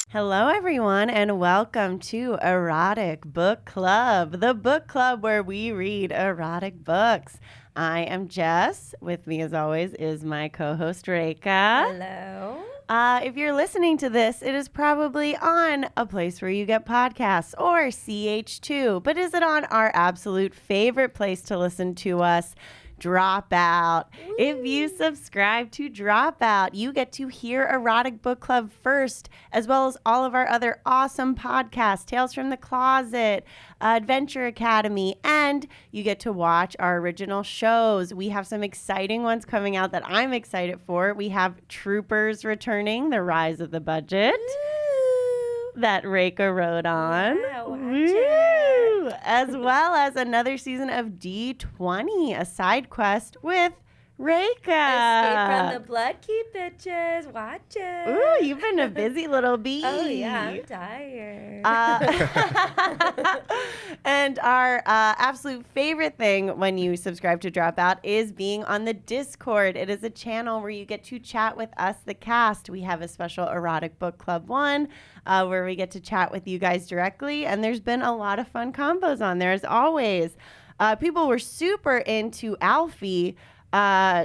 Hello, everyone, and welcome to Erotic Book Club, the book club where we read erotic books. I am Jess. With me, as always, is my co-host, Reka. Hello. If you're listening to this, it is probably on a place where you get podcasts or CH2. But is it on our absolute favorite place to listen to us, Dropout? Woo. If you subscribe to Dropout, you get to hear Erotic Book Club first, as well as all of our other awesome podcasts, Tales from the Closet, Adventure Academy, and you get to watch our original shows. We have some exciting ones coming out that I'm excited for. We have Troopers returning, The Rise of the Budget, that Reka wrote on. Yeah, watch it. As well as another season of D20, a side quest with Reka. Escape from the blood key, bitches. Watch it. Ooh, you've been a busy little bee. Oh, yeah, I'm tired. And our absolute favorite thing when you subscribe to Dropout is being on the Discord. It is a channel where you get to chat with us, the cast. We have a special Erotic Book Club one where we get to chat with you guys directly. And there's been a lot of fun combos on there, as always. People were super into Alfie.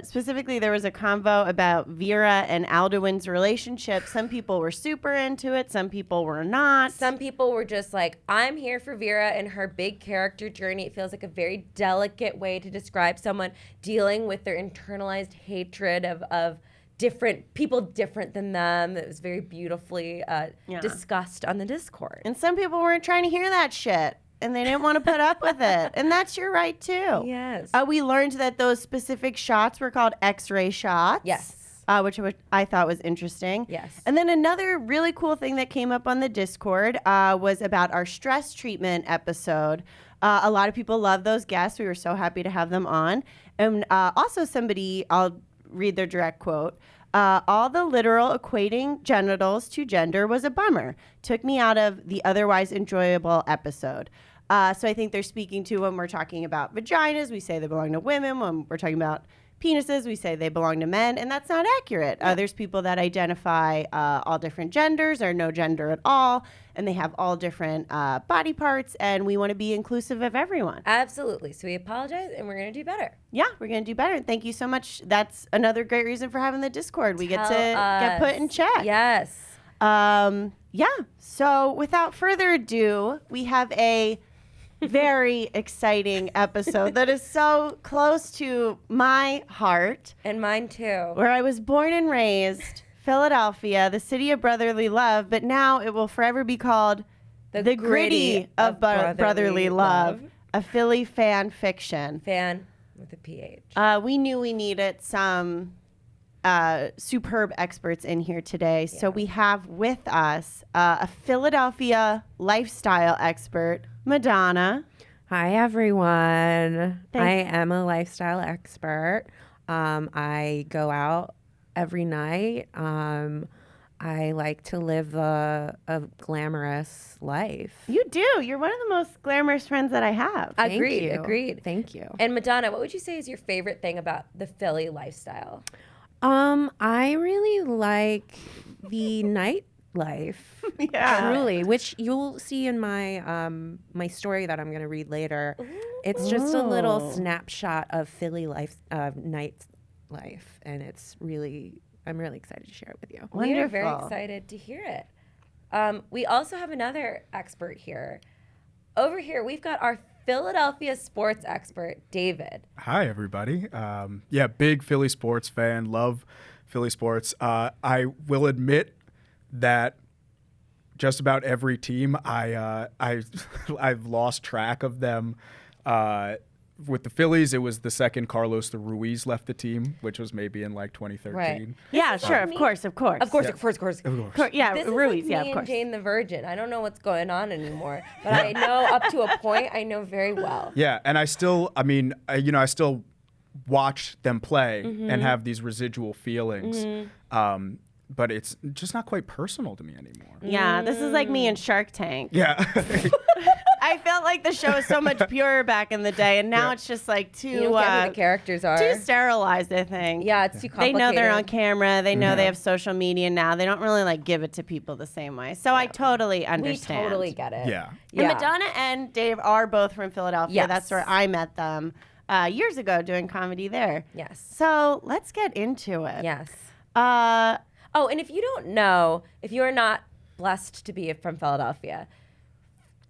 Specifically, there was a convo about Vera and Alduin's relationship. Some people were super into it. Some people were not. Some people were just like, I'm here for Vera and her big character journey. It feels like a very delicate way to describe someone dealing with their internalized hatred of different people different than them. It was very beautifully discussed on the Discord. And some people weren't trying to hear that shit. And they didn't want to put up with it. And that's your right, too. Yes. We learned that those specific shots were called X-ray shots. Yes. Which I thought was interesting. Yes. And then another really cool thing that came up on the Discord was about our stress treatment episode. A lot of people love those guests. We were so happy to have them on. And also somebody, I'll read their direct quote. All the literal equating genitals to gender was a bummer. Took me out of the otherwise enjoyable episode. So I think they're speaking to when we're talking about vaginas, we say they belong to women. When we're talking about penises, we say they belong to men. And that's not accurate. Yeah. There's people that identify all different genders or no gender at all. And they have all different body parts. And we want to be inclusive of everyone. Absolutely. So we apologize and we're going to do better. Yeah, we're going to do better. Thank you so much. That's another great reason for having the Discord. We get to get put in check. Yes. Yeah. So without further ado, we have a very exciting episode that is so close to my heart. And mine too. Where I was born and raised, Philadelphia, the city of brotherly love, but now it will forever be called the gritty of brotherly love, a Philly fan fiction. Fan with a PH. We knew we needed some superb experts in here today. Yeah. So we have with us a Philadelphia lifestyle expert, Madonna. Hi, everyone. I am a lifestyle expert. I go out every night. I like to live a glamorous life. You do. You're one of the most glamorous friends that I have. Agreed. Thank you. And Madonna, what would you say is your favorite thing about the Philly lifestyle? I really like the nightlife. Yeah. Truly, which you'll see in my my story that I'm going to read later. It's just a little snapshot of Philly nightlife, and it's really, I'm really excited to share it with you. We are very excited to hear it. We also have another expert here. Over here, we've got our Philadelphia sports expert, David. Hi, everybody. Yeah, big Philly sports fan. Love Philly sports. I will admit that just about every team, I've lost track of them. With the Phillies, it was the second Carlos de Ruiz left the team, which was maybe in like 2013. Right. Yeah, sure. Of course. Of course. Yeah, This Ruiz. is like Yeah, me of course. and Jane the Virgin. I don't know what's going on anymore, but I know up to a point, I know very well. Yeah, and I still watch them play and have these residual feelings. But it's just not quite personal to me anymore. Yeah, this is like me in Shark Tank. Yeah. I felt like the show was so much purer back in the day, and now it's just like too You don't get who the characters are. too sterilized. I think. Yeah, it's too They complicated. know they're on camera. They know they have social media now. They don't really like give it to people the same way. So I totally We understand. totally get it. Yeah. And Madonna and Dave are both from Philadelphia. Yes. That's where I met them years ago doing comedy there. Yes. So let's get into it. Yes. Uh, Oh, and if you don't know, if you are not blessed to be from Philadelphia,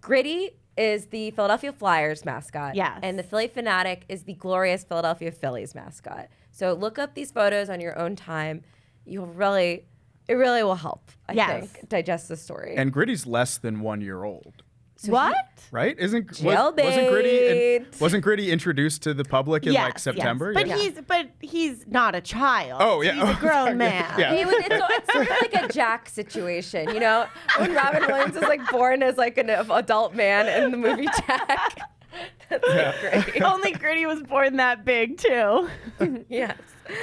Gritty is the Philadelphia Flyers mascot. Yes. And the Philly Fanatic is the glorious Philadelphia Phillies mascot. So look up these photos on your own time. It really will help, I think, digest the story. And Gritty's less than 1 year old. what? Right? Jailbait. Wasn't Gritty introduced to the public in like September? Yes. But he's not a child. Oh, yeah. He's a grown man. Yeah. It's sort of like a Jack situation, you know? When Robin Williams is like born as like an adult man in the movie Jack. That's like great. Only Gritty was born that big too. Yes.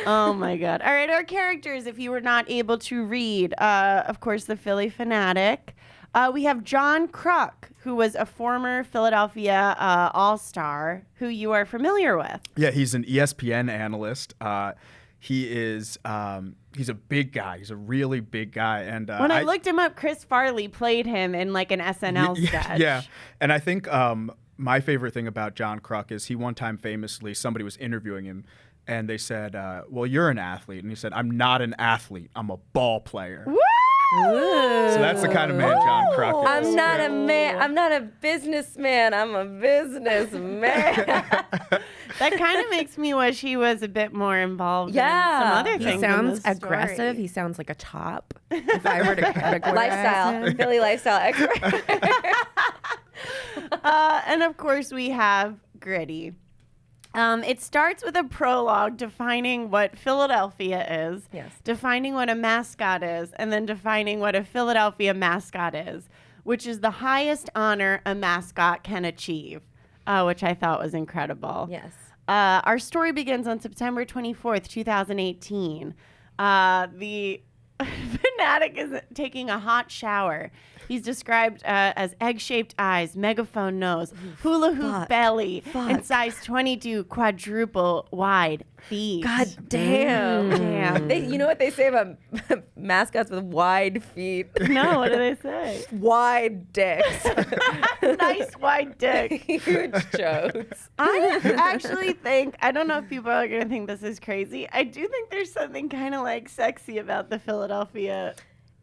Oh my God. All right, our characters, if you were not able to read, of course, the Philly Fanatic. We have John Kruk, who was a former Philadelphia All-Star, who you are familiar with. Yeah, he's an ESPN analyst. He is he's a big guy. He's a really big guy. And When I looked him up, Chris Farley played him in like an SNL sketch. Yeah, and I think my favorite thing about John Kruk is he one time famously, somebody was interviewing him, and they said, well, you're an athlete. And he said, I'm not an athlete. I'm a ball player. Woo! So that's the kind of man John Kruk is. I'm not a man. I'm not a businessman. I'm a businessman. That kind of makes me wish he was a bit more involved Yeah. in some other He things. in sounds this aggressive. story. He sounds like a top. If I were to categorize Lifestyle. him. Philly lifestyle expert. And of course, we have Gritty. It starts with a prologue defining what Philadelphia is, Yes. defining what a mascot is, and then defining what a Philadelphia mascot is, which is the highest honor a mascot can achieve, which I thought was incredible. Yes. Our story begins on September 24th, 2018. The fanatic is taking a hot shower. He's described as egg-shaped eyes, megaphone nose, hula hoop belly, and size 22 quadruple wide feet. God damn. Damn. You know what they say about mascots with wide feet? No, what do they say? Wide dicks. Nice wide dick. Huge jokes. I actually think, I don't know if people are going to think this is crazy. I do think there's something kind of like sexy about the Philadelphia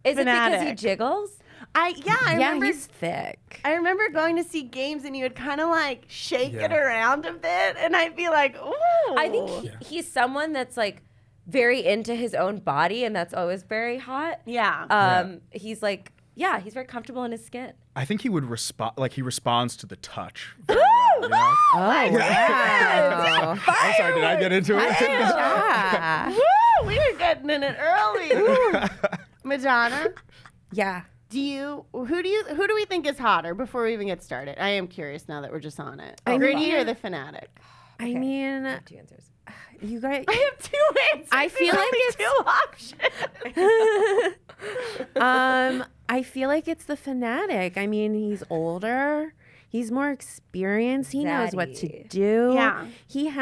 Is fanatic. it because he jiggles? I remember He's thick. I remember going to see games and you would kind of like shake it around a bit and I'd be like, ooh. I think he's someone that's like very into his own body and that's always very hot. Yeah. He's like, yeah, he's very comfortable in his skin. I think he would respond, like he responds to the touch. Very well, you know? Oh, wow. I'm sorry, did I get into it? Yeah. Woo! We were getting in it early. Madonna, Yeah. who do we think is hotter before we even get started? I am curious now that we're just on it. I Gritty mean- or the fanatic? I mean, Two answers. you guys. I have two answers. I feel like like two options. I feel like it's the fanatic. I mean, he's older. He's more experienced. He knows what to Zaddy. do. Yeah.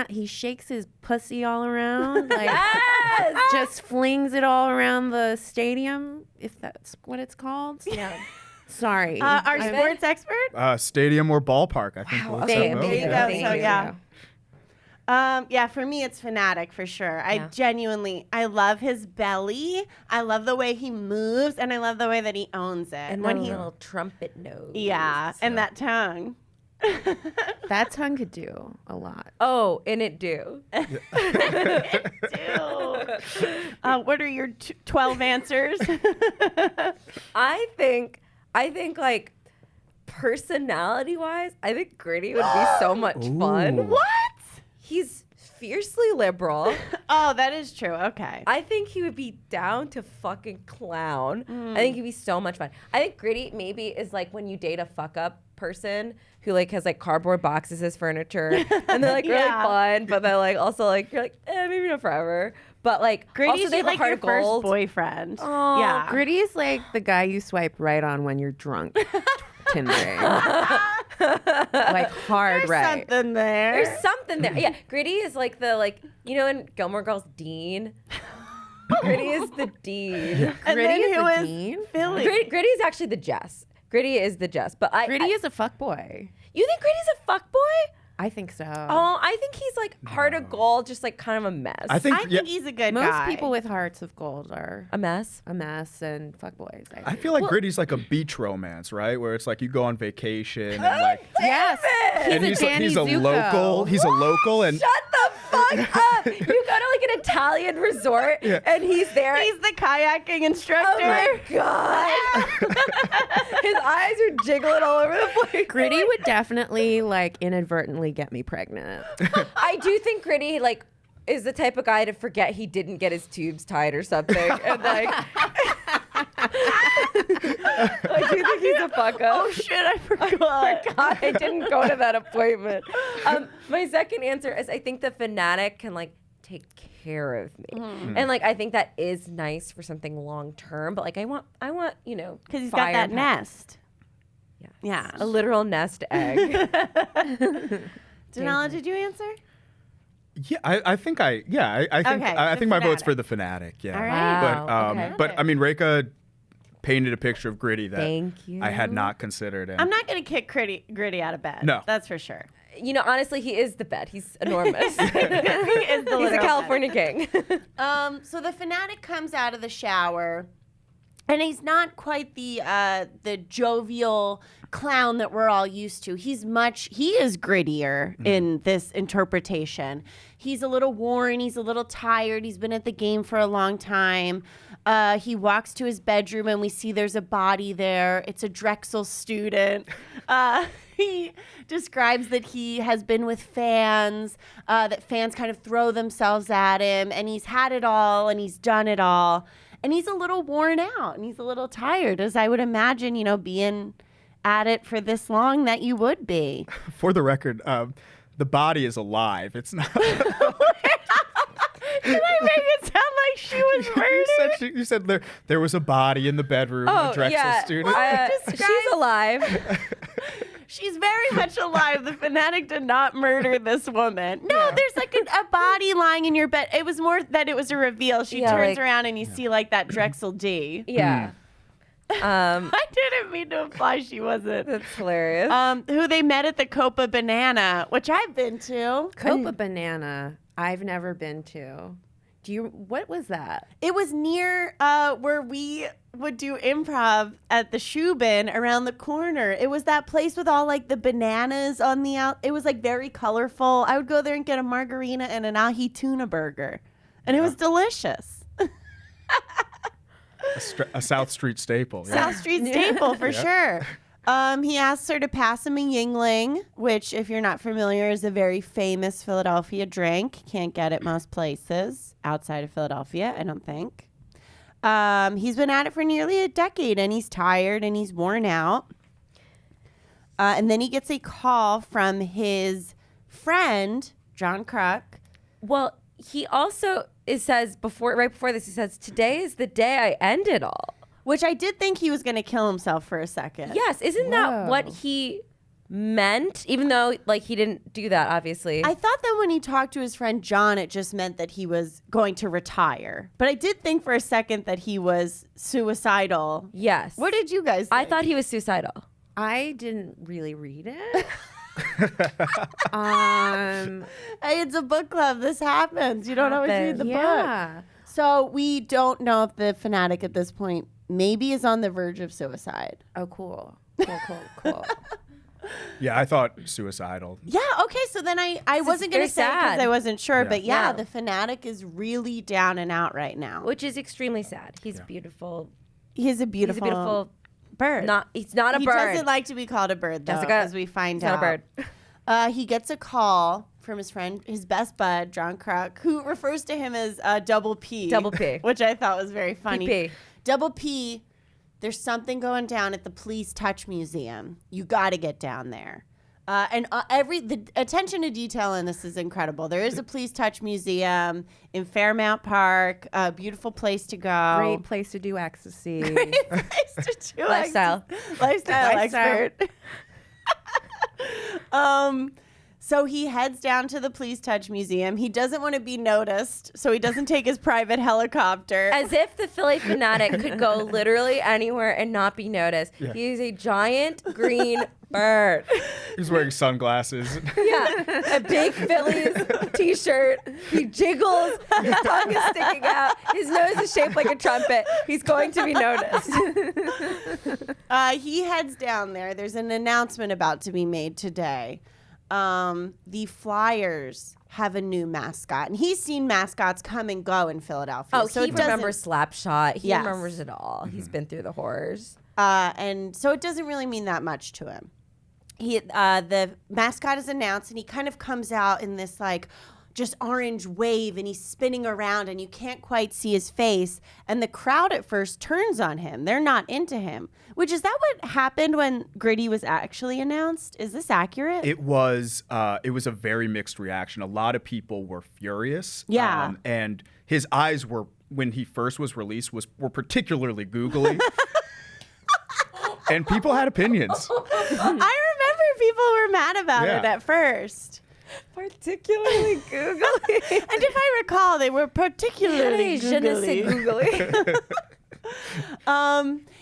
He shakes his pussy all around, like Yes! just flings it all around the stadium, if that's what it's called. Yeah. Sorry. Our sports expert? Stadium or ballpark, I think. We'll Thank accept both. There you Yeah. go. Thank So you. yeah. Yeah, for me it's fanatic for sure. I genuinely, I love his belly. I love the way he moves, and I love the way that he owns it. And when when he, little trumpet nose. yeah, and that tongue. That tongue could do a lot. Oh, and it do. Ew. What are your 12 answers? I think like personality wise, I think Gritty would be so much fun. What? He's fiercely liberal. Oh, that is true. Okay. I think he would be down to fucking clown. I think he'd be so much fun. I think Gritty maybe is like when you date a fuck up person who like has like cardboard boxes as furniture and they're like really Yeah. fun, but they're like also like you're like maybe not forever. But like Gritty's also they have like a heart your of gold. first boyfriend. Aw. Yeah. Gritty is like the guy you swipe right on when you're drunk. Tindering. like hard right. Something there. There's something there. Yeah, Gritty is like in Gilmore Girls, Dean. Gritty is the Dean. And Gritty then is who the is Dean? Philly? Gritty is actually the Jess. Gritty is the Jess. But Gritty is a fuckboy. You think Gritty's a fuckboy? I think so. Oh, I think he's like heart of gold, just like kind of a mess. I think I think he's a good Most guy. people with hearts of gold are a mess. a mess and fuckboys. I feel like Gritty's like a beach romance, right? Where it's like you go on vacation and like Yes. and He's a Danny he's a Zuko. local. He's a local and Shut the fuck up! You go to like an Italian resort and he's there. He's the kayaking instructor. Oh my god! His eyes are jiggling all over the place. Gritty would definitely like inadvertently get me pregnant. I do think Gritty like is the type of guy to forget he didn't get his tubes tied or something, and like I do think he's a fuck up. Oh shit, I forgot. God, I didn't go to that appointment. My second answer is I think the fanatic can like take care of me, and like I think that is nice for something long term. But like I want Because he's got fire that and nest. Yeah. Yeah. a literal nest egg. Donnella, did you answer? yeah, I think I think Okay, I the think my vote's fanatic. for the fanatic. Yeah, All right. Wow, okay. but I mean Reka painted a picture of Gritty that Thank you. I had not considered. And I'm not going to kick Gritty out of bed. No. That's for sure. Honestly, he is the bed. He's enormous. He is the He's a literal California king. So the fanatic comes out of the shower, and he's not quite the jovial clown that we're all used to. He is grittier in this interpretation. He's a little worn. He's a little tired. He's been at the game for a long time. He walks to his bedroom, and we see there's a body there. It's a Drexel student. He describes that he has been with fans, that fans kind of throw themselves at him, and he's had it all, and he's done it all. And he's a little worn out, and he's a little tired, as I would imagine, being at it for this long that you would be. For the record, the body is alive. It's not. Did I make it sound like she was murdered? you said there was a body in the bedroom. A Drexel student. She's alive. She's very much alive. The fanatic did not murder this woman. No, there's like a body lying in your bed. It was more that it was a reveal. She turns around and you see like that Drexel D. Yeah. I didn't mean to imply she wasn't. That's hilarious. Who they met at the Copa Banana, which I've been to. Copa Banana, I've never been to. What was that? It was near where we would do improv at the Shoe Bin around the corner. It was that place with all like the bananas on the out. It was like very colorful. I would go there and get a margarita and an ahi tuna burger, and it was delicious. A South Street staple. South Street staple for sure. He asks her to pass him a Yingling, which, if you're not familiar, is a very famous Philadelphia drink. Can't get it most places outside of Philadelphia, I don't think. He's been at it for nearly a decade, and he's tired and he's worn out. And then he gets a call from his friend, John Kruk. Well, he also says right before this, he says, "Today is the day I end it all." Which I did think he was going to kill himself for a second. Yes, isn't that what he meant? Even though, like, he didn't do that, obviously. I thought that when he talked to his friend John, it just meant that he was going to retire. But I did think for a second that he was suicidal. Yes. What did you guys think? I thought he was suicidal. I didn't really read it. Hey, it's a book club. This happens. You don't always read the book. Yeah. So we don't know if the fanatic at this point maybe is on the verge of suicide. Oh, cool. Cool. Yeah, I thought suicidal. Yeah, okay. So then I wasn't going very to say because sad. I wasn't sure. Yeah. But yeah, Yeah. the fanatic is really down and out right now. Which is extremely sad. He's beautiful. He's a beautiful, He's a beautiful bird. He's not a He bird. doesn't like to be called a bird, though, Jessica, as we find he's out. not a bird. He gets a call from his friend, his best bud, John Kruk, who refers to him as Double P. Double P. Which I thought was very funny. PP. Double P, there's something going down at the Police Touch Museum. You got to get down there. And the attention to detail in this is incredible. There is a Police Touch Museum in Fairmount Park, a beautiful place to go. Great place to do ecstasy. Great place to do Lifestyle. Lifestyle expert. So he heads down to the Please Touch Museum. He doesn't want to be noticed, so he doesn't take his private helicopter. As if the Philly fanatic could go literally anywhere and not be noticed. Yeah. He is a giant green bird. He's wearing sunglasses. Yeah, a big Phillies t-shirt. He jiggles. His tongue is sticking out. His nose is shaped like a trumpet. He's going to be noticed. He heads down there. There's an announcement about to be made today. The Flyers have a new mascot, and he's seen mascots come and go in Philadelphia. Oh, so he it doesn't- remembers Slapshot. He Yes. remembers it all. He's been through the horrors. And so it doesn't really mean that much to him. The mascot is announced, and he kind of comes out in this like just orange wave, and he's spinning around, and you can't quite see his face. And the crowd at first turns on him; they're not into him. Which is that what happened when Gritty was actually announced? Is this accurate? It was a very mixed reaction. A lot of people were furious. Yeah. And his eyes were, when he first was released, were particularly googly. And people had opinions. I remember people were mad about it Yeah. at first. Particularly googly. And if I recall, they were particularly Je ne sais googly. googly.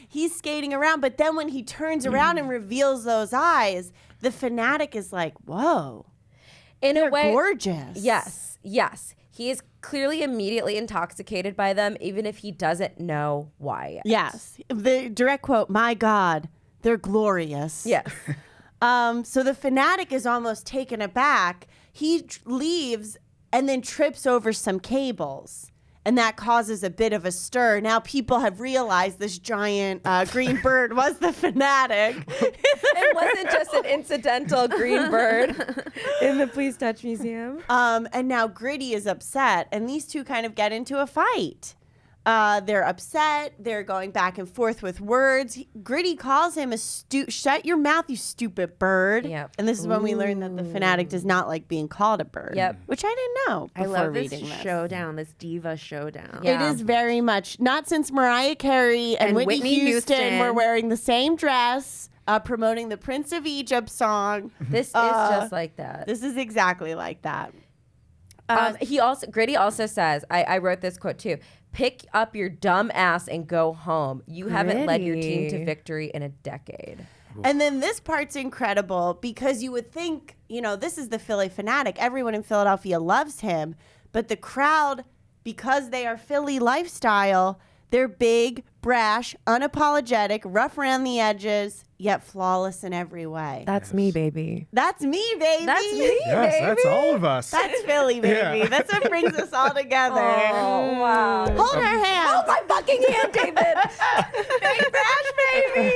He's skating around, but then when he turns around and reveals those eyes, the fanatic is like, whoa, In they're a way, gorgeous. Yes. He is clearly immediately intoxicated by them, even if he doesn't know why yet. Yes. The direct quote, my God, they're glorious. Yes. So the fanatic is almost taken aback. He leaves and then trips over some cables. And that causes a bit of a stir. Now people have realized this giant green bird was the fanatic. It wasn't just an incidental green bird in the Please Touch Museum. And now Gritty is upset. And these two kind of get into a fight. They're upset. They're going back and forth with words. Gritty calls him shut your mouth, you stupid bird. Yep. And this is when we learn that the fanatic does not like being called a bird. Yep. Which I didn't know I before love this reading this. showdown, this diva showdown. Yeah. It is very much, not since Mariah Carey and Whitney Houston were wearing the same dress, promoting the Prince of Egypt song. This is just like that. This is exactly like that. Gritty also says, I wrote this quote too. Pick up your dumb ass and go home. You haven't led your team to Gritty. victory in a decade. And then this part's incredible because you would think, this is the Philly fanatic. Everyone in Philadelphia loves him. But the crowd, because they are Philly lifestyle, they're big, brash, unapologetic, rough around the edges, yet flawless in every way. That's me, baby. That's me, baby. That's me, Yes, baby. that's all of us. That's Philly, baby. Yeah. That's what brings us all together. Oh, wow. Hold our hands. Hold my fucking hand, David. Big brash, baby.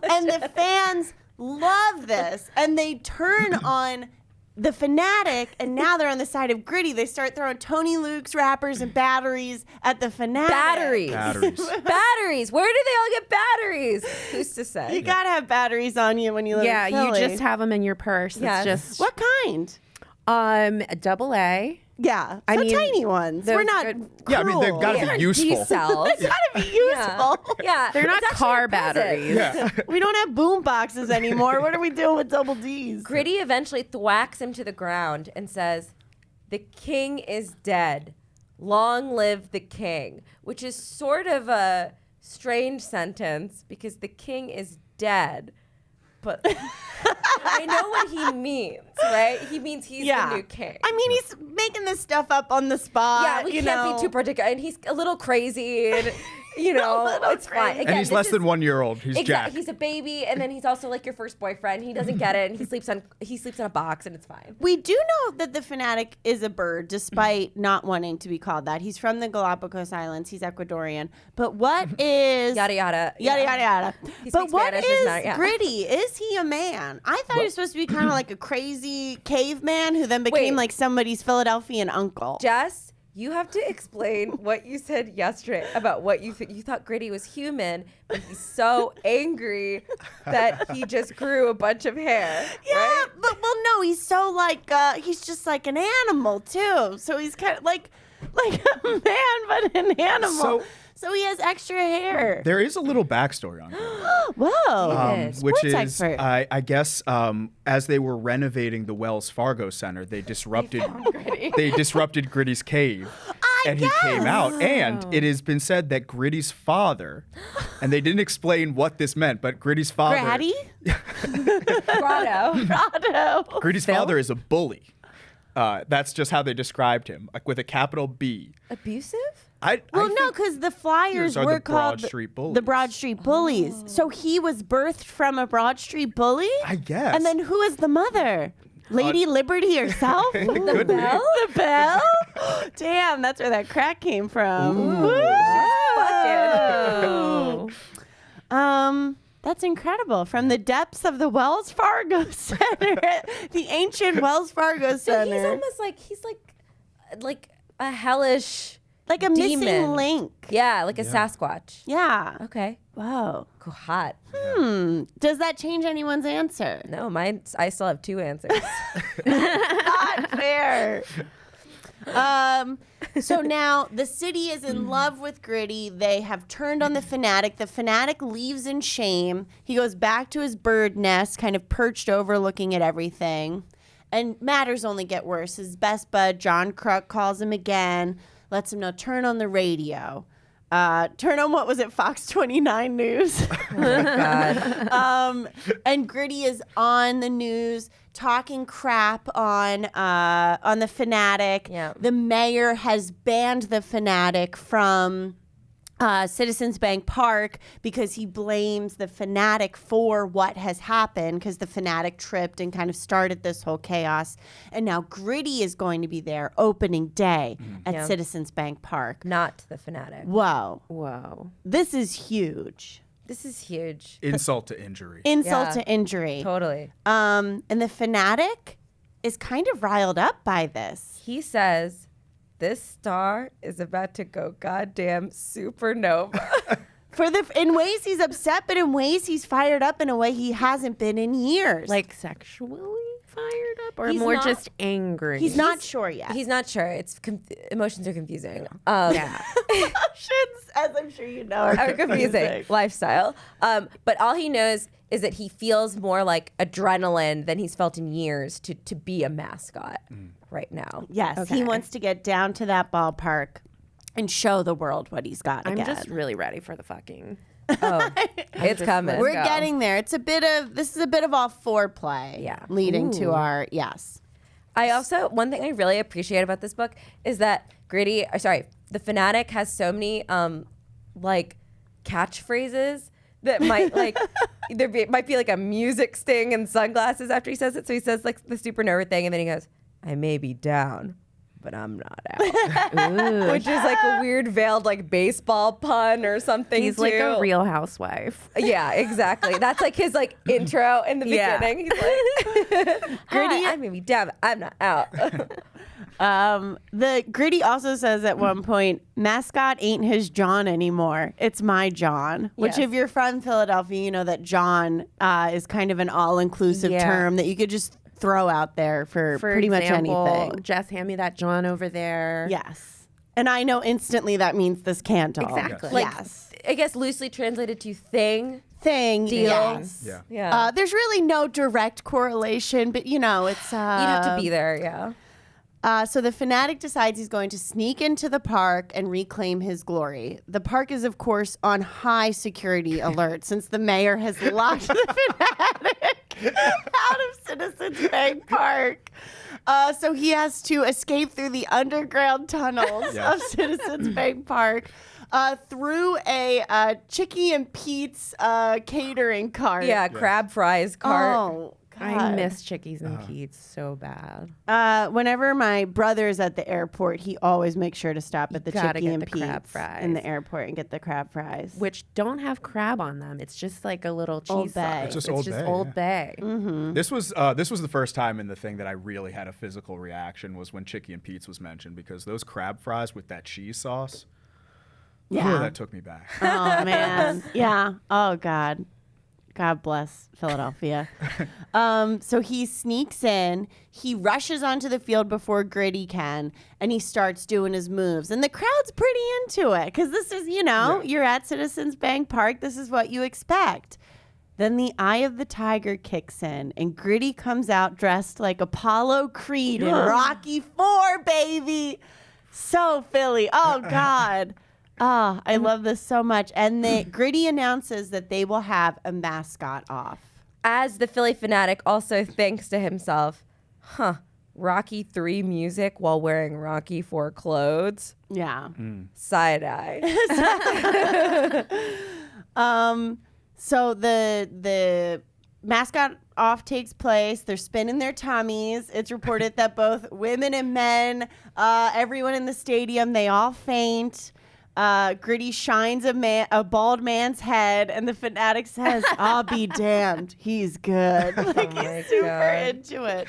And the fans love this, and they turn on the fanatic, and now they're on the side of Gritty. They start throwing Tony Luke's wrappers and batteries at the fanatic. Batteries. Batteries. Where do they all get batteries? Who's to say? You gotta have batteries on you when you live Yeah, in you Philly. just have them in your purse. Yes. It's just What kind? a double A. Yeah, I so mean, tiny ones. those We're not good- Yeah, I mean, they've got to be useful. D-cells. It's gotta be useful. Yeah. They're not It's actually car a present. batteries. Yeah. We don't have boom boxes anymore. What are we doing with double D's? Gritty eventually thwacks him to the ground and says, "The king is dead. Long live the king," which is sort of a strange sentence because the king is dead. But I know what he means, right? He means he's the new king. I mean, he's making this stuff up on the spot. Yeah, we can't be too particular. And he's a little crazy, and it's fine. crazy. Again, And he's this less is- than 1 year old. He's Jack. He's a baby, and then he's also like your first boyfriend. He doesn't get it, and he sleeps in a box, and it's fine. We do know that the fanatic is a bird, despite not wanting to be called that. He's from the Galapagos Islands. He's Ecuadorian. But what is Yada yada yada yada yada? He But speaks what Spanish, is is not- yeah. Gritty? Is he a man? I thought he was supposed to be kind of like a crazy caveman who then became Wait. like somebody's Philadelphian uncle. Jess, you have to explain what you said yesterday about what you think. You thought Gritty was human, but he's so angry that he just grew a bunch of hair. Yeah, right? but no, he's so like he's just like an animal too. So he's kind of like a man, but an animal. So- So he has extra hair. There is a little backstory on Gritty. Whoa. Which Sports is, expert. I guess, as they were renovating the Wells Fargo Center, they disrupted Gritty's cave, and he came out. And it has been said that Gritty's father, and they didn't explain what this meant, but Gritty's father, Gratty? Grotto. Gritty's father is a bully. That's just how they described him, like with a capital B. Abusive? Well, no, because the Flyers are were the called Broad Street Bullies. the Broad Street Bullies. So he was birthed from a Broad Street bully? I guess. And then who is the mother? Lady Liberty herself? Could be. The Bell? Damn, that's where that crack came from. Fucking. That's incredible. From the depths of the Wells Fargo Center, the ancient Wells Fargo So Center. he's almost like a hellish, like a missing demon. link. yeah, like a Sasquatch. Yeah. Okay. Whoa. Cool. Hot. Does that change anyone's answer? No, I still have 2 answers. Not fair. So now the city is in love with Gritty. They have turned on the fanatic. The fanatic leaves in shame. He goes back to his bird nest, kind of perched over looking at everything. And matters only get worse. His best bud, John Kruk, calls him again, lets him know, turn on the radio. Turn on, what was it, Fox 29 News? God. And Gritty is on the news talking crap on the fanatic. Yeah. The mayor has banned the fanatic from Citizens Bank Park because he blames the fanatic for what has happened, because the fanatic tripped and kind of started this whole chaos. And now Gritty is going to be there opening day at Yeah. Citizens Bank Park. Not the fanatic. Whoa. This is huge. This is huge. Insult to injury. Insult Yeah. to injury. Totally. And the fanatic is kind of riled up by this. He says, this star is about to go goddamn supernova. In ways he's upset, but in ways he's fired up in a way he hasn't been in years. Like sexually fired up or He's more not- just angry? he's not sure yet. He's not sure. Emotions are confusing. Yeah. Emotions, as I'm sure you know, Are confusing. Lifestyle. But all he knows is that he feels more like adrenaline than he's felt in years to be a mascot right now. Yes, Okay. he wants to get down to that ballpark and show the world what he's got I'm again. just really ready for the fucking. Oh, it's coming. We're go. getting there. This is a bit of all foreplay. Yeah. Leading to our, yes. I also, one thing I really appreciate about this book is that the fanatic has so many like catchphrases that might like might be like a music sting and sunglasses after he says it. So he says like the supernova thing, and then he goes, "I may be down, but I'm not out," which is like a weird veiled like baseball pun or something. He's like a too. Real Housewife. Yeah, exactly. That's like his like intro in the Yeah. beginning. He's like, Gritty, I may be down, but I'm not out. The Gritty also says at one point, mascot ain't his John anymore. It's my John. Which, Yes. if you're from Philadelphia, you know that John is kind of an all-inclusive Yeah. term that you could just throw out there for pretty example, much anything. Jess, hand me that John over there. Yes. And I know instantly that means this can't all. Exactly. Like, Yes. I guess loosely translated to thing. Thing. Deal. Yes. Yeah. Yeah. There's really no direct correlation, but you know, it's You'd have to be there, yeah. So the fanatic decides he's going to sneak into the park and reclaim his glory. The park is, of course, on high security alert since the mayor has locked the fanatic out of Citizens Bank Park. So he has to escape through the underground tunnels of Citizens Bank Park through a Chicky and Pete's catering cart. Yeah, crab fries cart. Oh, God. I miss Chickies and Pete's so bad. Whenever my brother's at the airport, he always makes sure to stop at the gotta Chicky get and the crab Pete's fries. in the airport and get the crab fries. Which don't have crab on them. It's just like a little cheese Old Bay. sauce. It's just Old Bay, Old yeah. Bay. Mm-hmm. This was the first time in the thing that I really had a physical reaction was when Chicky and Pete's was mentioned, because those crab fries with that cheese sauce, Yeah. that took me back. Oh man, yeah. Oh God, God bless Philadelphia. So he sneaks in. He rushes onto the field before Gritty can, and he starts doing his moves. And the crowd's pretty into it because this is, you're at Citizens Bank Park. This is what you expect. Then the Eye of the Tiger kicks in, and Gritty comes out dressed like Apollo Creed in Rocky IV, baby. So Philly. Oh, God. Oh, I love this so much. And Gritty announces that they will have a mascot off. As the Philly fanatic also thinks to himself, Rocky III music while wearing Rocky IV clothes? Yeah. Side eye. So the mascot off takes place. They're spinning their tummies. It's reported that both women and men, everyone in the stadium, they all faint. Gritty shines a bald man's head, and the fanatic says, "I'll be damned, he's good." He's super into it.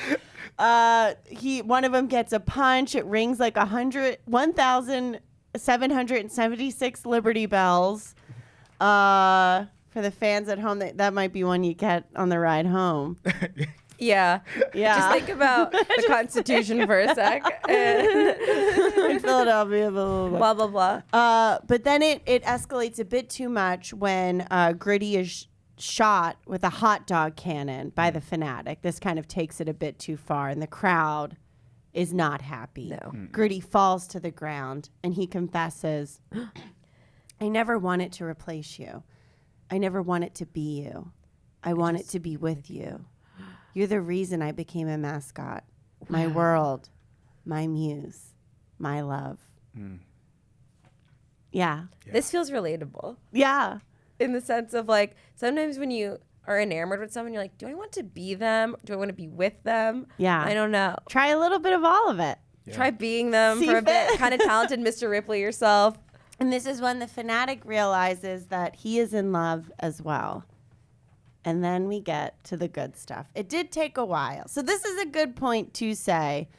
One of them gets a punch. It rings like 1,776 Liberty Bells. For the fans at home, that might be one you get on the ride home. Yeah. Just think about the Constitution for a sec. In Philadelphia, Blah, blah, blah. But then it escalates a bit too much when Gritty is shot with a hot dog cannon by the fanatic. This kind of takes it a bit too far, and the crowd is not happy. No. Gritty falls to the ground, and he confesses, "I never wanted to replace you. I never wanted to be you. I wanted to be with you. You're the reason I became a mascot. My world, my muse, my love." Yeah. This feels relatable Yeah. in the sense of like sometimes when you are enamored with someone, you're like, do I want to be them? Do I want to be with them? Yeah. I don't know. Try a little bit of all of it. Try being them See for a bit. fit. Kind of talented Mr. Ripley yourself. And this is when the fanatic realizes that he is in love as well. And then we get to the good stuff. It did take a while. So this is a good point to say.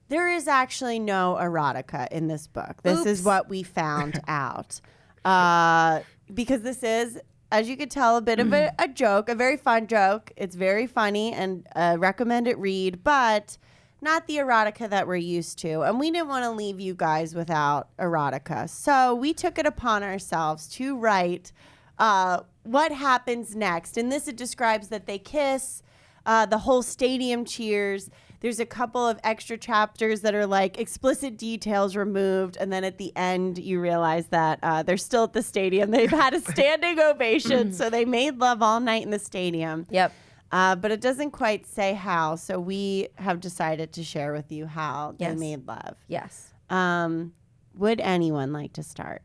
There is actually no erotica in this book. This is what we found out. Because this is, as you could tell, a bit of a joke, a very fun joke. It's very funny and a recommended read, but not the erotica that we're used to. And we didn't want to leave you guys without erotica. So we took it upon ourselves to write what happens next. And this, it describes that they kiss, the whole stadium cheers. There's a couple of extra chapters that are like explicit details removed. And then at the end, you realize that they're still at the stadium. They've had a standing ovation. So they made love all night in the stadium. Yep. But it doesn't quite say how. So we have decided to share with you how they made love. Yes. Would anyone like to start?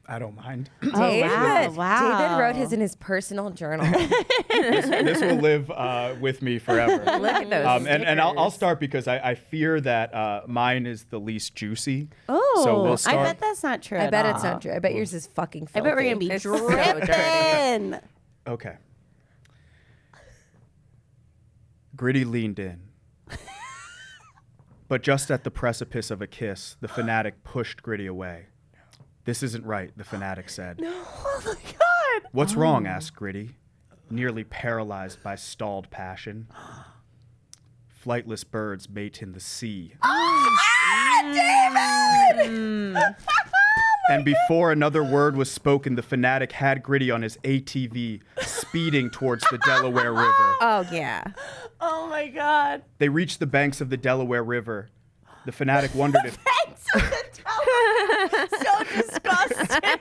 I don't mind. David. wow. David wrote his in his personal journal. This will live with me forever. Look at those and I'll stickers. start because I fear that mine is the least juicy. Oh, So we'll start. I bet that's not true. I at bet all. it's not true. I bet yours is fucking filthy. I bet we're gonna be It's so dirty. dripping. Okay. Gritty leaned in. But just at the precipice of a kiss, the fanatic pushed Gritty away. "This isn't right," the fanatic said. Oh my God. "What's wrong?" asked Gritty, nearly paralyzed by stalled passion. "Flightless birds mate in the sea." David! And before another word was spoken, the fanatic had Gritty on his ATV, speeding towards the Delaware River. Oh, yeah. Oh my God. They reached the banks of the Delaware River. The fanatic wondered if So disgusting.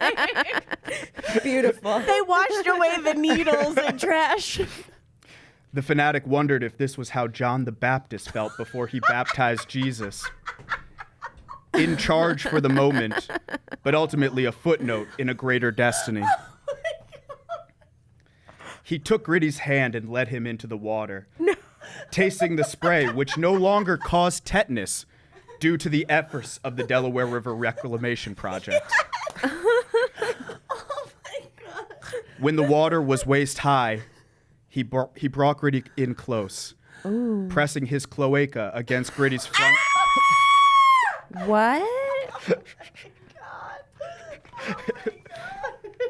Beautiful. They washed away the needles and trash. the fanatic wondered if this was how John the Baptist felt before he baptized Jesus. In charge for the moment, but ultimately a footnote in a greater destiny. He took Gritty's hand and led him into the water, tasting the spray, which no longer caused tetanus due to the efforts of the Delaware River Reclamation Project. Oh my God. When the water was waist high, he brought Gritty in close, pressing his cloaca against Gritty's front. What?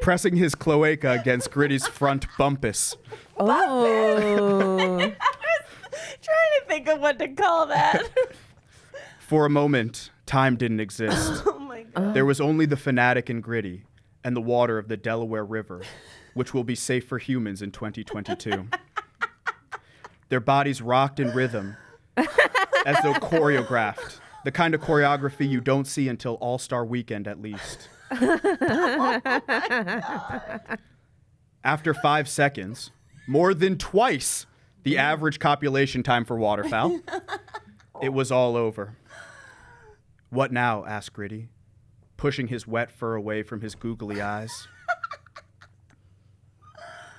pressing his cloaca against Gritty's front bumpus. Oh. Trying to think of what to call that. For a moment, time didn't exist. Oh my God. There was only the fanatic and Gritty and the water of the Delaware River, which will be safe for humans in 2022. Their bodies rocked in rhythm, as though choreographed. The kind of choreography you don't see until All-Star Weekend, at least. After 5 seconds, more than twice the average copulation time for waterfowl, it was all over. What now? Asked Gritty, pushing his wet fur away from his googly eyes.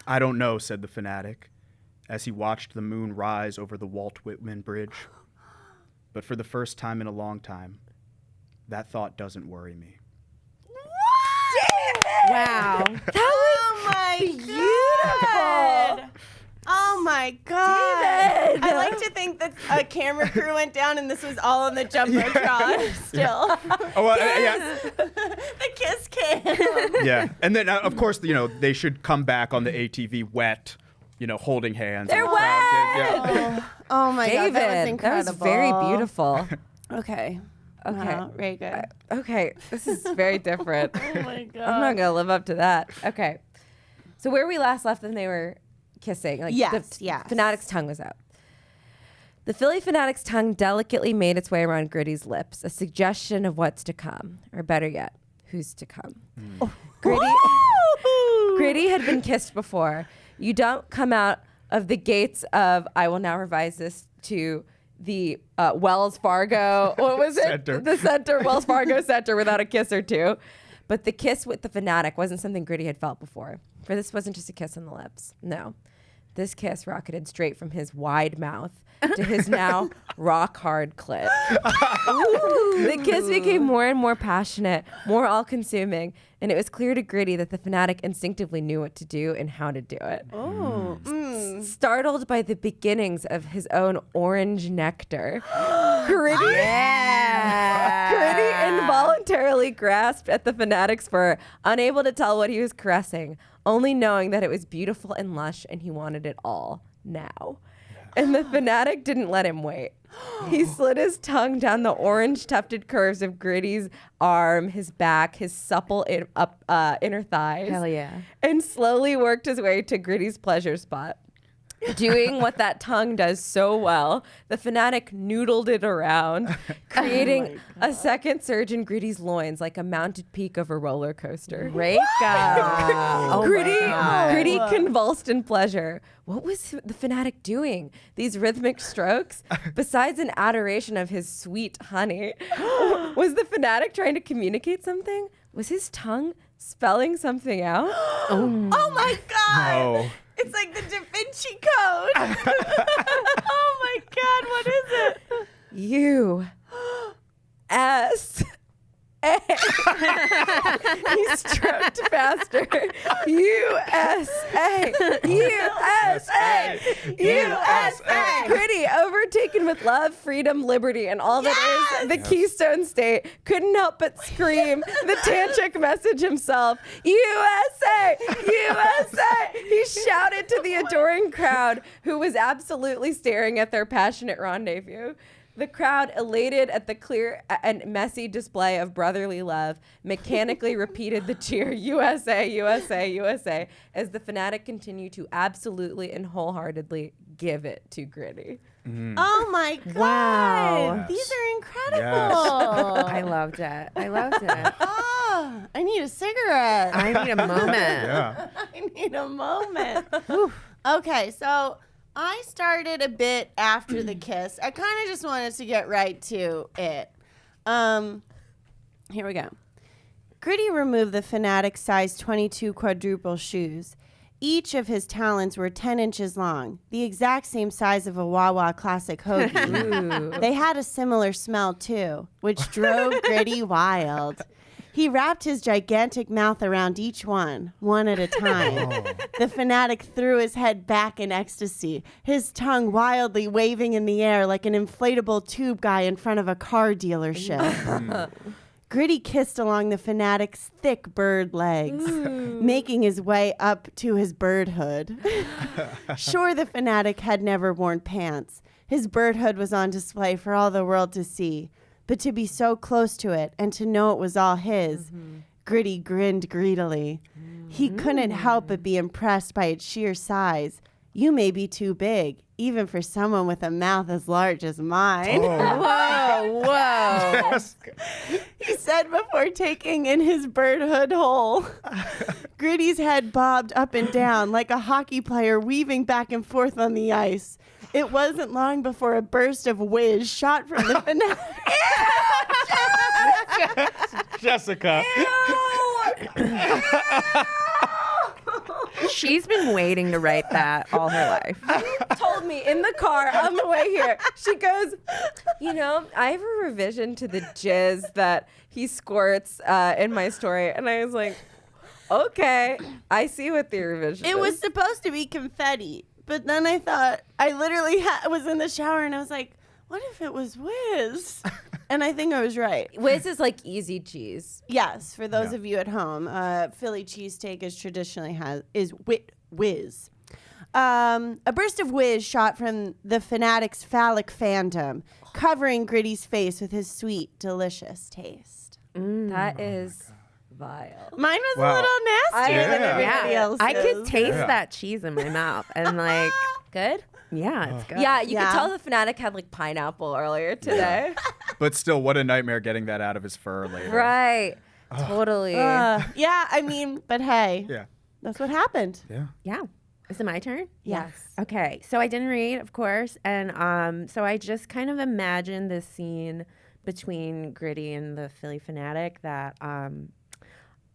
I don't know, said the fanatic, as he watched the moon rise over the Walt Whitman Bridge. But for the first time in a long time, that thought doesn't worry me. Wow. Oh my God. Oh my God. I like to think that a camera crew went down and this was all on the Jumbotron still. Oh, yeah. The kiss cam. Yeah. And then, of course, they should come back on the ATV wet, holding hands. They're and the crowd wet! yeah. Oh my David, God, that was incredible. that was very beautiful. Okay. Okay. Wow, very good. Okay, this is very different. Oh my God. I'm not gonna live up to that. Okay, so where we last left them, they were kissing. Yes. Fanatic's tongue was out. The Philly fanatic's tongue delicately made its way around Gritty's lips, a suggestion of what's to come, or better yet, who's to come. Gritty had been kissed before. You don't come out of the gates of, I will now revise this to the Wells Fargo, what was it? Center. The center, Wells Fargo Center without a kiss or two. But the kiss with the fanatic wasn't something Gritty had felt before. For this wasn't just a kiss on the lips. No. This kiss rocketed straight from his wide mouth to his now rock hard clit. The kiss became more and more passionate, more all consuming, and it was clear to Gritty that the fanatic instinctively knew what to do and how to do it. Startled by the beginnings of his own orange nectar, Gritty involuntarily grasped at the fanatic's fur, unable to tell what he was caressing, only knowing that it was beautiful and lush and he wanted it all now. And the fanatic didn't let him wait. He slid his tongue down the orange tufted curves of Gritty's arm, his back, his supple inner thighs. Hell yeah. And slowly worked his way to Gritty's pleasure spot. Doing what that tongue does so well, the fanatic noodled it around, creating a second surge in Gritty's loins like a mounted peak of a roller coaster. Gritty convulsed in pleasure. What was the fanatic doing? These rhythmic strokes, besides an adoration of his sweet honey, was the fanatic trying to communicate something? Was his tongue spelling something out? Oh my God. No. It's like the Da Vinci Code. Oh my God, what is it? U.S.A. He stroked faster. USA. USA. USA. Gritty, overtaken with love, freedom, liberty, and all that is the Keystone State, couldn't help but scream the tantric message himself. USA! USA! He shouted to the adoring crowd, who was absolutely staring at their passionate rendezvous. The crowd, elated at the clear and messy display of brotherly love, mechanically repeated the cheer, USA, USA, USA, as the fanatic continued to absolutely and wholeheartedly give it to Gritty. Oh my God. Wow. Yes. These are incredible. Yes. I loved it. Oh, I need a cigarette. I need a moment. Yeah. I need a moment. Okay, so I started a bit after the kiss. I kind of just wanted to get right to it. Here we go. Gritty removed the fanatic's size 22 quadruple shoes. Each of his talons were 10 inches long, the exact same size of a Wawa Classic hoagie. They had a similar smell, too, which drove Gritty wild. He wrapped his gigantic mouth around each one at a time. The fanatic threw his head back in ecstasy, his tongue wildly waving in the air like an inflatable tube guy in front of a car dealership. Gritty kissed along the fanatic's thick bird legs, making his way up to his birdhood. Sure, the fanatic had never worn pants. His birdhood was on display for all the world to see. But to be so close to it and to know it was all his, Gritty grinned greedily. He couldn't help but be impressed by its sheer size. You may be too big, even for someone with a mouth as large as mine. Whoa, whoa. He said before taking in his birdhood hole. Gritty's head bobbed up and down like a hockey player weaving back and forth on the ice. It wasn't long before a burst of whiz shot from the fanatic. Jessica. She's been waiting to write that all her life. Told me in the car on the way here. She goes, you know, I have a revision to the jizz that he squirts in my story. And I was like, okay, I see what the revision is. It was supposed to be confetti, but then I thought, I literally was in the shower and I was like, what if it was whiz? And I think I was right. Whiz is like easy cheese. Yes, for those of you at home, Philly cheesesteak is traditionally is whiz. A burst of whiz shot from the fanatic's phallic fandom, covering Gritty's face with his sweet, delicious taste. That is vile. Mine was Wow. a little nastier than Yeah. everybody else's. I could taste Yeah. that cheese in my mouth. And like, Good? yeah, it's good. Yeah, you Yeah. could tell the fanatic had like pineapple earlier today. But still, what a nightmare getting that out of his fur later. Right. Totally. Yeah, I mean, but hey, Yeah. that's what happened. Yeah. Yeah. Is it my turn? Yes. Okay, so I didn't read, of course, and so I just kind of imagined this scene between Gritty and the Philly fanatic that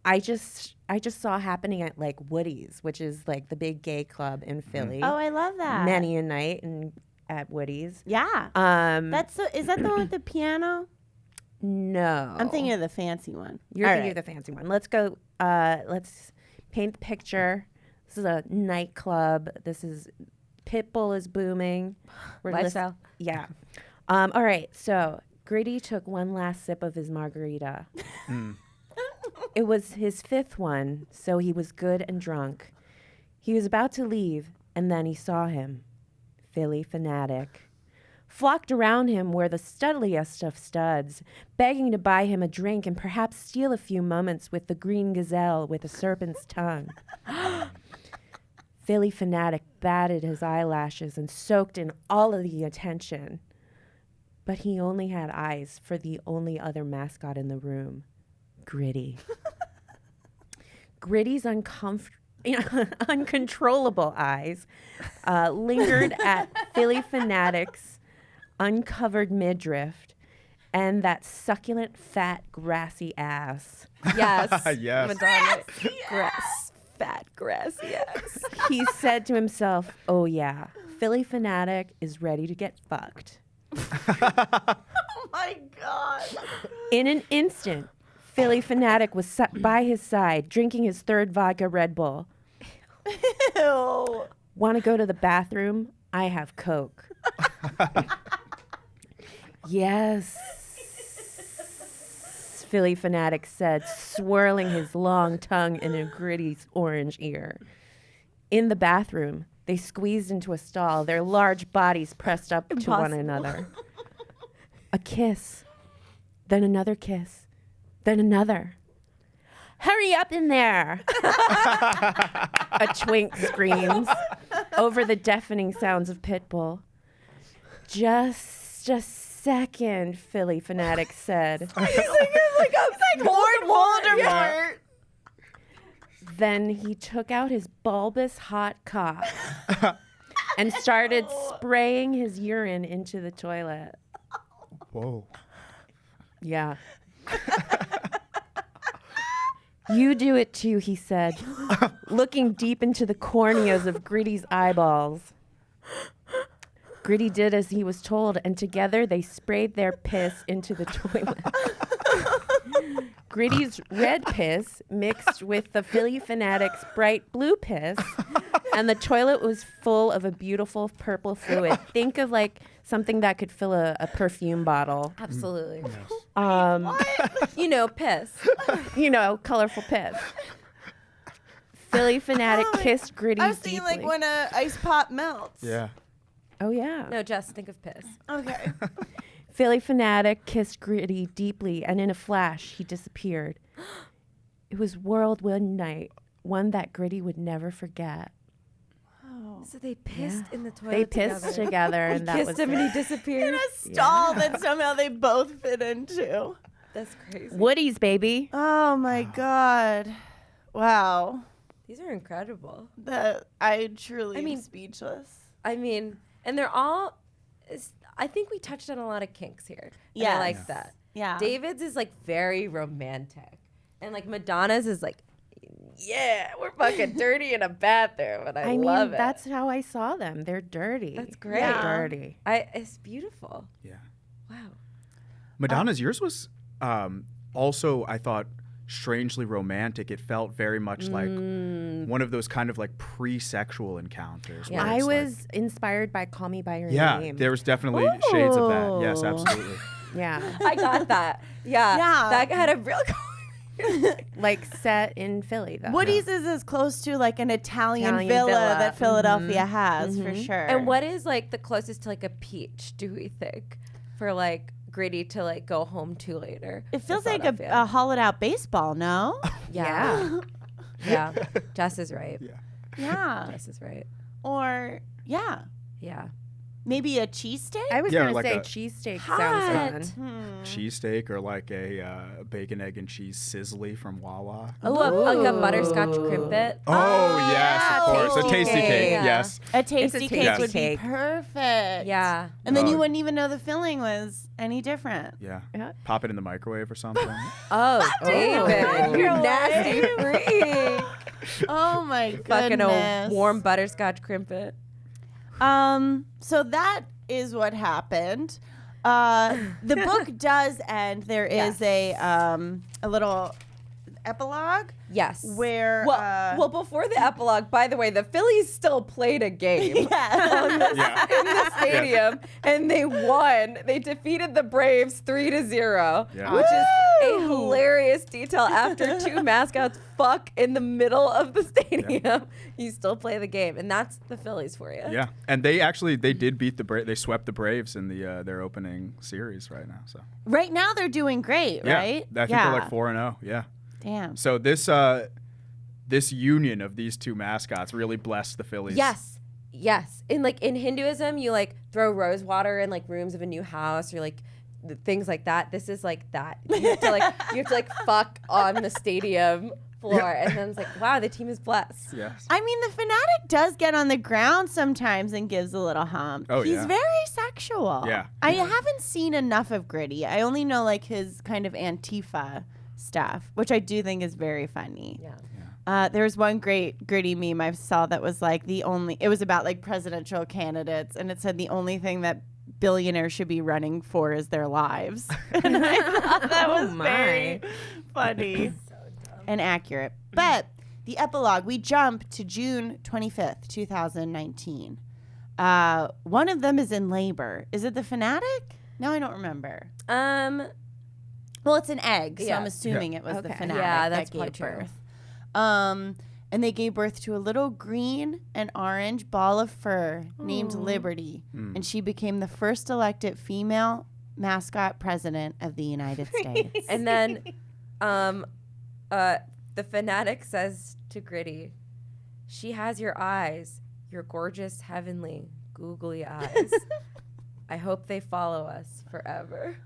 I just saw happening at like Woody's, which is like the big gay club in Philly. Oh, I love that. Many a night and at Woody's. Yeah. Is that the one with the piano? No, I'm thinking of the fancy one. You're All thinking right. of the fancy one. Let's go. Let's paint the picture. This is a nightclub. This is Pitbull is booming. Lifestyle. Yeah. All right. So Gritty took one last sip of his margarita. It was his fifth one, so he was good and drunk. He was about to leave, and then he saw him. Philly fanatic. Flocked around him were the studliest of studs, begging to buy him a drink and perhaps steal a few moments with the green gazelle with a serpent's tongue. Philly fanatic batted his eyelashes and soaked in all of the attention. But he only had eyes for the only other mascot in the room, Gritty. Gritty's uncontrollable eyes lingered at Philly fanatic's uncovered midriff and that succulent, fat, grassy ass. Yes. Yes. Madonna. Fat grassy ass. He said to himself, oh yeah, Philly fanatic is ready to get fucked. Oh my God. In an instant, Philly fanatic was sat by his side, drinking his third vodka Red Bull. Ew. Want to go to the bathroom? I have Coke. Yes, Philly fanatic said, swirling his long tongue in a Gritty's orange ear. In the bathroom, they squeezed into a stall, their large bodies pressed up to one another. A kiss, then another kiss, then another. Hurry up in there! A twink screams over the deafening sounds of Pitbull. Just a second, Philly fanatic said. He's like Voldemort. Yeah. Then he took out his bulbous hot cock and started spraying his urine into the toilet. Whoa. Yeah. You do it too, he said, looking deep into the corneas of Gritty's eyeballs. Gritty did as he was told, and together they sprayed their piss into the toilet. Gritty's red piss mixed with the Philly fanatic's bright blue piss, and the toilet was full of a beautiful purple fluid. Think of like something that could fill a perfume bottle. Absolutely. You know, piss. Colorful piss. Philly fanatic kissed Gritty I was deeply. thinking like when a ice pop melts. Yeah. Oh yeah. No, Jess, think of piss. Okay. Philly fanatic kissed Gritty deeply, and in a flash, he disappeared. It was whirlwind night, one that Gritty would never forget. So they pissed in the toilet They pissed together, and that was kissed him and he disappeared. In a stall that somehow they both fit into. That's crazy. Woody's baby. Oh my God. Wow. These are incredible. I truly I mean- am speechless. I mean, and they're all. I think we touched on a lot of kinks here. Yeah, I like Yes. that. Yeah. David's is like very romantic, and like Madonna's is like, yeah, we're fucking dirty in a bathroom, and I love it. That's how I saw them. They're dirty. That's great. They're Yeah. dirty. It's beautiful. Yeah. Wow. Madonna's yours was also, I thought, strangely romantic. It felt very much like one of those kind of like pre-sexual encounters. Yeah. where I it's like- was inspired by Call Me By Your yeah, Name. there was definitely shades of that. Yes, Ooh. absolutely. Yeah. I got that. Yeah. Yeah. That had a real. Like set in Philly, though. Woody's is as close to like an Italian Italian villa, villa. that Philadelphia has for sure. And what is like the closest to like a peach? Do we think for like Gritty to like go home to later? It feels in like Philadelphia? a hollowed out baseball, no? Yeah. Yeah. Jess is right. Yeah. Yeah. Jess is right. Or yeah, Yeah. maybe a cheesesteak. I was Yeah, going to like say a- cheesesteak Hot. sounds fun. Cheesesteak or like a bacon, egg, and cheese sizzly from Wawa. Oh, like a butterscotch crimpet. Oh, yes, yeah, of course. A tasty tasty cake. cake, Yeah. yes. A tasty tasty cake would cake. be perfect. Yeah. And then Oh. you wouldn't even know the filling was any different. Yeah. Yeah. Pop it in the microwave or something. Oh, David, you Microwave. nasty freak. Oh my goodness. Fucking a warm butterscotch crimpet. So that is what happened. The book does end. There is a little epilogue Yes. where Well, before the epilogue, by the way, the Phillies still played a game yeah. Yeah. in the stadium, and they won. They defeated the Braves 3-0, Yeah. which is a Woo! hilarious detail. After two mascots fuck in the middle of the stadium, you still play the game, and that's the Phillies for you. Yeah. And they did beat the they swept the Braves in the their opening series right now. So Right now they're doing great, yeah. right? I think they're like 4-0. Yeah. Damn. So this union of these two mascots really blessed the Phillies. Yes. Yes. In Hinduism, you like throw rose water in like rooms of a new house or like things like that. This is like that. You have to like fuck on the stadium floor, and then it's like, wow, the team is blessed. Yes. I mean, the fanatic does get on the ground sometimes and gives a little hump. Oh, He's yeah. very sexual. Yeah. I haven't seen enough of Gritty. I only know like his kind of Antifa stuff, which I do think is very funny. Yeah. There was one great Gritty meme I saw that was like it was about like presidential candidates, and it said the only thing that billionaires should be running for is their lives. And I thought that was very funny and accurate. But the epilogue, we jump to June 25th, 2019. One of them is in labor. Is it the fanatic? No, I don't remember. Well, it's an egg, so I'm Yeah. assuming it was the Okay. fanatic Yeah, that's that probably gave true. birth. And they gave birth to a little green and orange ball of fur named Liberty, and she became the first elected female mascot president of the United States. And then the fanatic says to Gritty, she has your eyes, your gorgeous, heavenly, googly eyes. I hope they follow us forever.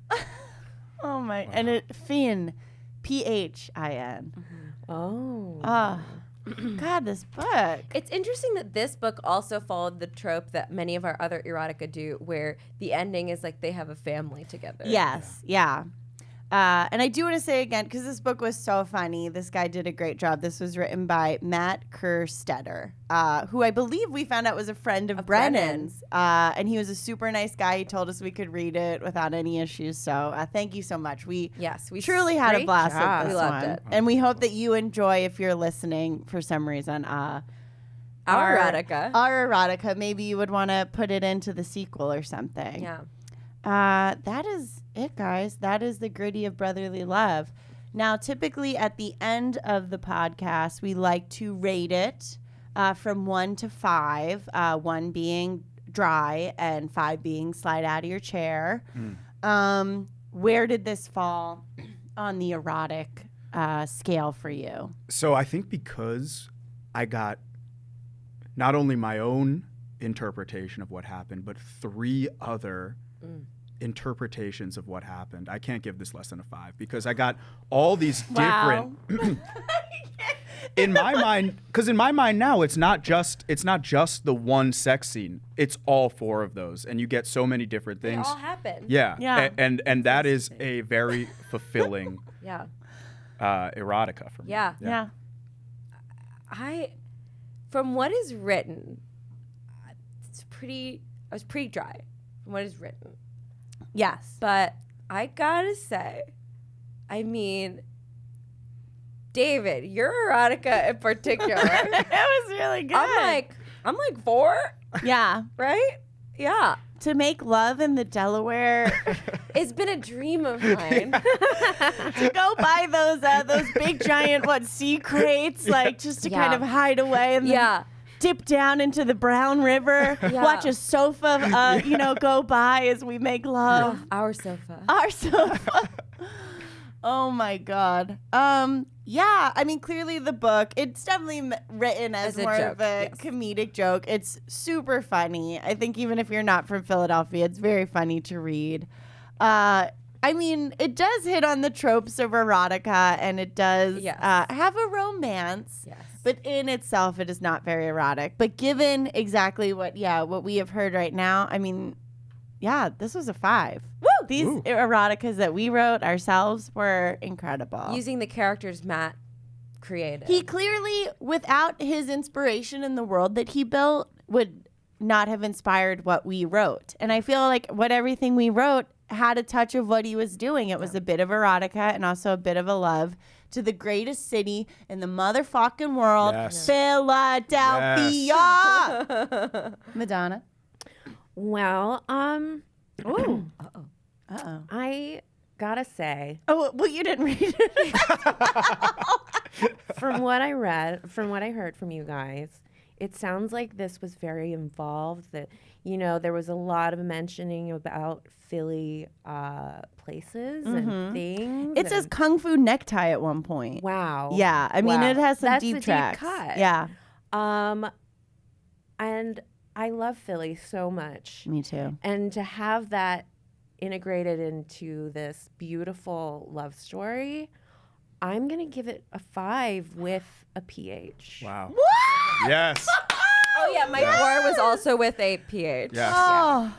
Oh my! And it Phin, Phin. Oh. God, this book. It's interesting that this book also followed the trope that many of our other erotica do, where the ending is like they have a family together. Yes, yeah. And I do want to say again, because this book was so funny, this guy did a great job. This was written by Matt Kerstetter, who I believe we found out was a friend of Brennan's. And he was a super nice guy. He told us we could read it without any issues. So thank you so much. We truly had a great blast job. with this We loved one. it. And we hope that you enjoy, if you're listening for some reason, Our erotica. Our erotica. Maybe you would want to put it into the sequel or something. Yeah. That is it, guys. That is the gritty of brotherly love. Now, typically at the end of the podcast, we like to rate it from 1 to 5, 1 being dry and 5 being slide out of your chair. Where did this fall on the erotic scale for you? So I think because I got not only my own interpretation of what happened, but 3 other interpretations of what happened, I can't give this less than a 5 because I got all these different in my mind, because in my mind now it's not just the one sex scene, it's all 4 of those, and you get so many different things. They all happen. Yeah. And that is a very fulfilling Yeah. erotica for me. Yeah. From what is written, I was pretty dry from what is written. Yes. But I gotta say, I mean, David, your erotica in particular, It was really good. I'm like 4, Yeah. right? Yeah. To make love in the Delaware, It's been a dream of mine. to go buy those big giant sea crates, like just to kind of hide away and then Yeah. dip down into the Brown River, Yeah. watch a sofa, go by as we make love. Our sofa. Our sofa. Oh my God. Yeah, I mean, clearly the book, it's definitely written as As a more joke, of a yes. comedic joke. It's super funny. I think even if you're not from Philadelphia, it's very funny to read. I mean, it does hit on the tropes of erotica, and it does Yes. have a romance. Yes. But in itself, it is not very erotic. But given exactly what we have heard right now, I mean, yeah, this was a 5. Woo! These eroticas that we wrote ourselves were incredible. Using the characters Matt created. He clearly, without his inspiration in the world that he built, would not have inspired what we wrote. And I feel like everything we wrote had a touch of what he was doing. It was a bit of erotica and also a bit of a love to the greatest city in the motherfucking world, Yes. Philadelphia. Madonna. Well, Uh-oh. I gotta say, Oh, well, you didn't read it. from what I heard from you guys, it sounds like this was very involved. That there was a lot of mentioning about Philly places and things. It says Kung Fu Necktie at one point. "Wow, Yeah, I mean, Wow. it has some That's deep a deep tracks. cut. Yeah, and I love Philly so much, me too. and to have that integrated into this beautiful love story, I'm gonna give it a 5 with a PH. Wow. Yes. Oh yeah, my 4 was also with a PH. Yes. Oh,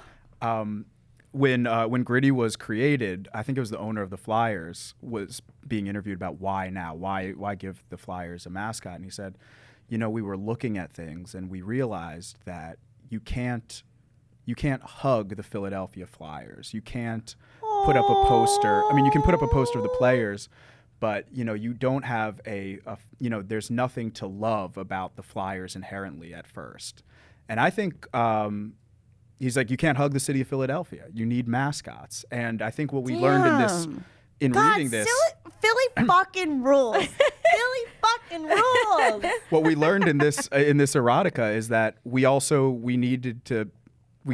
When Gritty was created, I think it was the owner of the Flyers was being interviewed about why now, why give the Flyers a mascot, and he said, we were looking at things and we realized that you can't hug the Philadelphia Flyers. You can't put up a poster. I mean, you can put up a poster of the players, but you don't have there's nothing to love about the Flyers inherently at first. And I think he's like, you can't hug the city of Philadelphia. You need mascots. And I think what we learned in reading this, Philly fucking rules. Philly fucking rules. what we learned in this erotica is that we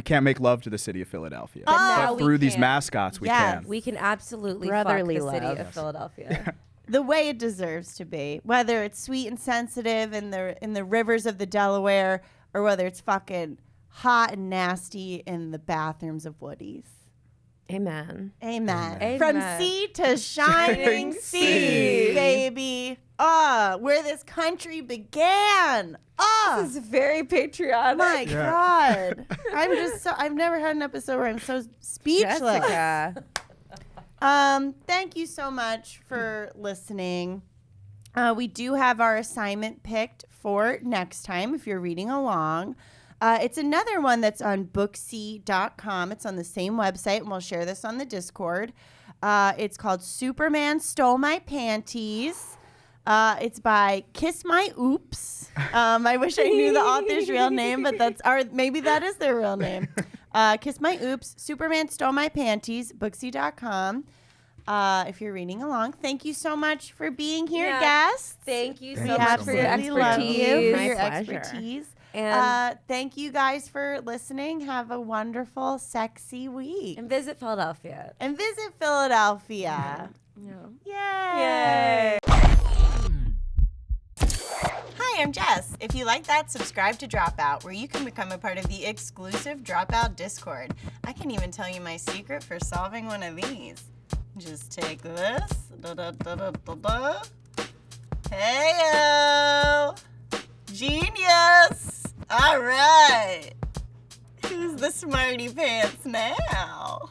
can't make love to the city of Philadelphia. now But we through these can. mascots, we Yes. can. We can absolutely Brotherly fuck the city love. of Philadelphia. The way it deserves to be, whether it's sweet and sensitive in the rivers of the Delaware, or whether it's fucking hot and nasty in the bathrooms of Woody's. Amen. Amen. Amen. From sea to shining sea, baby. Where this country began. This is very patriotic. My God. I've never had an episode where I'm so speechless. Jessica. Thank you so much for listening. We do have our assignment picked for next time if you're reading along. It's another one that's on booksy.com. It's on the same website, and we'll share this on the Discord. It's called Superman Stole My Panties. It's by Kiss My Oops. I wish I knew the author's real name, but maybe that is their real name. Kiss My Oops, Superman Stole My Panties, Booksy.com. If you're reading along, thank you so much for being here, guests. Thank you Thank so you much so for your much. Absolutely love expertise. you for My your pleasure. expertise. And, Thank you guys for listening. Have a wonderful, sexy week. and visit Philadelphia. And visit Philadelphia. Yeah. Yay! Hi, I'm Jess. If you like that, subscribe to Dropout, where you can become a part of the exclusive Dropout Discord. I can even tell you my secret for solving one of these. Just take this. Da-da-da-da-da-da. Heyo! Genius! All right. Who's the smarty pants now?